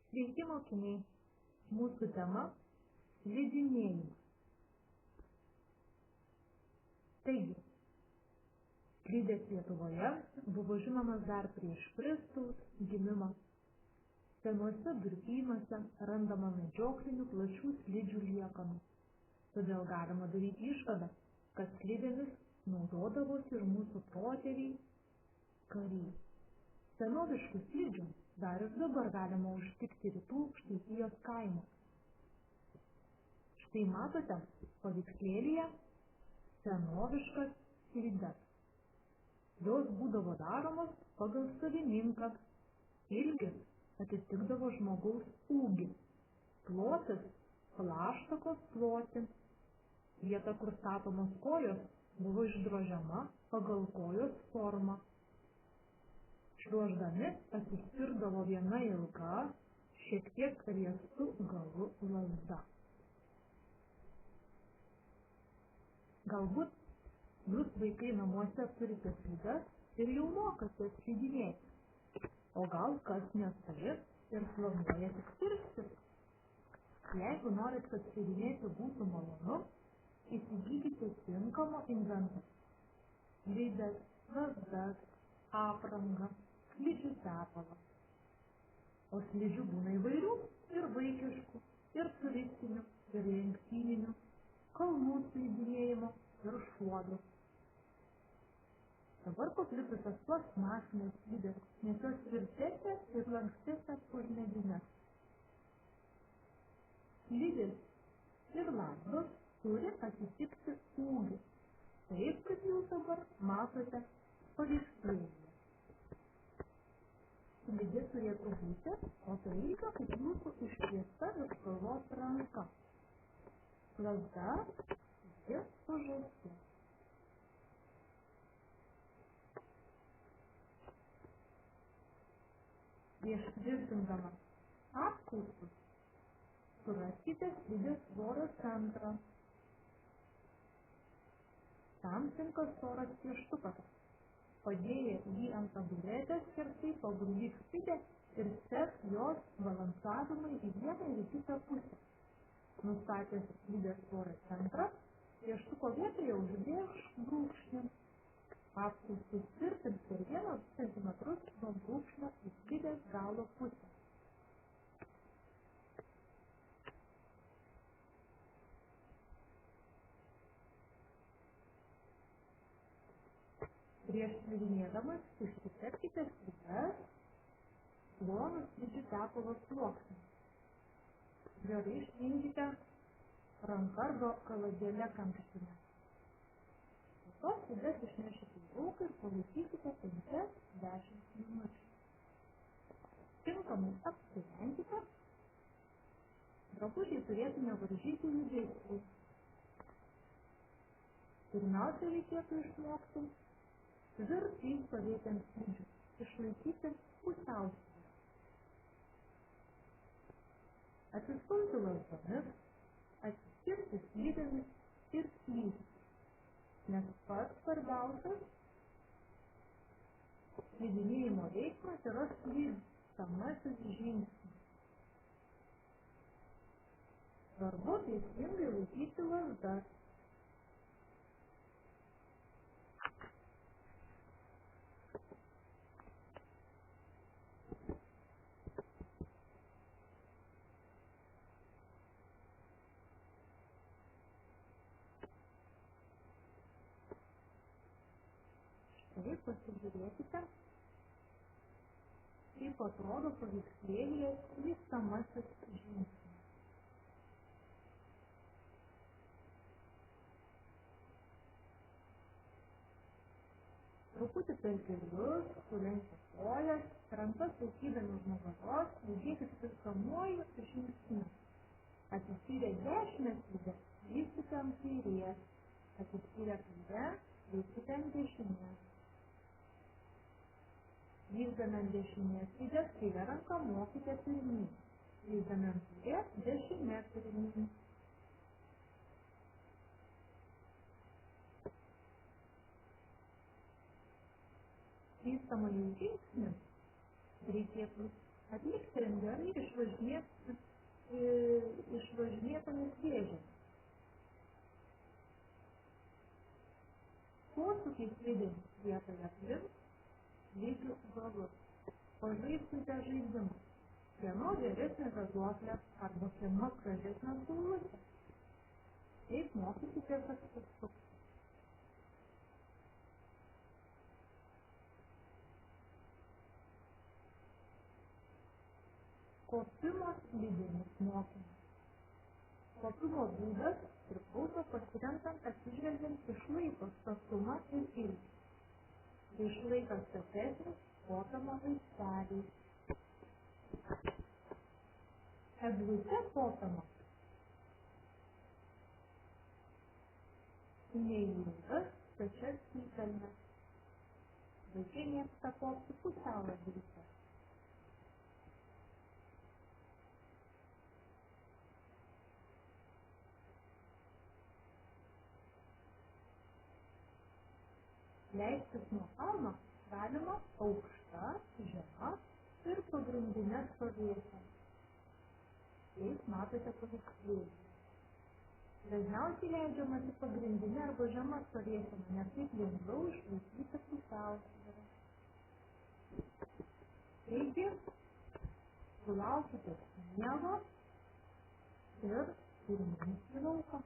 Sveiki mokiniai, mūsų tema – slidinėjimas. Taigi, slidės Lietuvoje buvo žinomas dar prieš Kristaus gimimą. Senuose durpynuose randama medžioklinių plačių slidžių liekanų. Todėl galima daryti išvadą, kad slidėmis naudodavosi ir mūsų protėviai kariai. Senoviškų slidžių dar ir dabar galima užtikti Rytų Aukštaitijos kaime. Štai matote paveikslėlyje senoviškas slides. Jos būdavo daromos pagal savininką. Ilgis atitikdavo žmogaus ūgį. Plotis plaštakos plotį. Vieta, kur statomos kojos, buvo išdrožiama pagal kojos formą. Šliuoždami atsispirdavo viena ilga, šiek tiek riestu galu lazda. Galbūt jūs vaikai namuose turite slides ir jau mokate slidinėti, o gal kas neturi ir planuoja tik pirktis. Jeigu norit, kad slidinėti būtų malonu, įsigykite tinkamo inventario. Slides, lazdas, aprangą, slidžių tepalą. O slidžių būna įvairių ir vaikiškų, ir turistinių, ir lenktyninių, kalnų slidinėjimo ir šuolių. Dabar paplitusios plastmasinės slidės, nes jos tvirtesnės ir lankstesnės už medines. Slidės ir lazdos turi atitikti ūgį, taip kaip jūs dabar matote paveikslėlyje. Slidė turėtų būti tokio ilgio, kaip jūsų ištiesta virš galvos ranka. Lazda ir sužaistė. Prieš tvirtindamas apkaustus suraskite slidės svorio centrą. Tam tinka storas pieštukas. Padėję jį ant taburetės skersai paguldyk slidę ir sek jos balansavimai į vieną ir į kitą pusę. Nustatęs slidės svorio centrą, pieštuko vietoje užbrėžk brūkšnį. Apkaustus tvirtink per 1 cm nuo brūkšnio į slidės galo pusę. Prieš slidinėdamas užsitepkite slides plonu slidžių tepalo sluoksniu. Gerai ištrinkite ranka arba kaladėle kamštinę. Po to slides išnešite į lauką ir palaikykite 5-10 minučių. Tinkamai apsirenkite. Drabužiai turėtų nevaržyti judesių. Pirmiausia, reikėtų išmokti tvirtai stovėti ant slidžių, išlaikyti pusiausvyrą. Atsistumti lazdomis, atsiskirti slidėmis ir slysti, nes pats svarbiausias slidinėjimo veiksmas yra slydstamasis žingsnis. Svarbu teisingai laikyti lazdas. Štai pasižiūrėkite, kaip atrodo paveikslėlyje slydstamasis žingsnis. Truputį per kelius, sulenkite kojas, rankas laikydami už nugaros, judėkit pirkamuoju žingsniu. Atsispyrę dešinę slidę, slystite ant kairės, atsispyrę kairę, slystite ant dešinės. Slysdami ant dešinės slidės, kairę ranką mokite pirmyn. Slysdami ant kairės, dešinė pirmyn. Slystamąjį žingsnį reikėtų Atlik treneriai išvažinėtomis vėžėmis. Posūkiai slidėmis vietoje aplink lygių galus. Pažaiskite žaidimus. Kieno geresnė gazuoklė arba kieno gražesnė saulutė. Taip mokykitės atsisukti. Kopimo slidėmis mokymas. Kopimo būdas priklauso pasirenkant atsižvelgiant iš laiko statumą ir ilgį. Iš laikas statesnis kopiama laipteliais. Eglute kopiama neilgas stačias įkalnes. Vaikai mėgsta kopti pusiau eglute. Leistis nuo kalno galima aukšta, žema ir pagrindinė stovėsena. Kaip matote paveikslėlį. Dažniausiai leidžiamasi pagrindinė arba žema stovėsena, nes taip lengviau išlaikyti pusiausvyrą. Taigi, sulaukite sniego ir pirmins į lauką.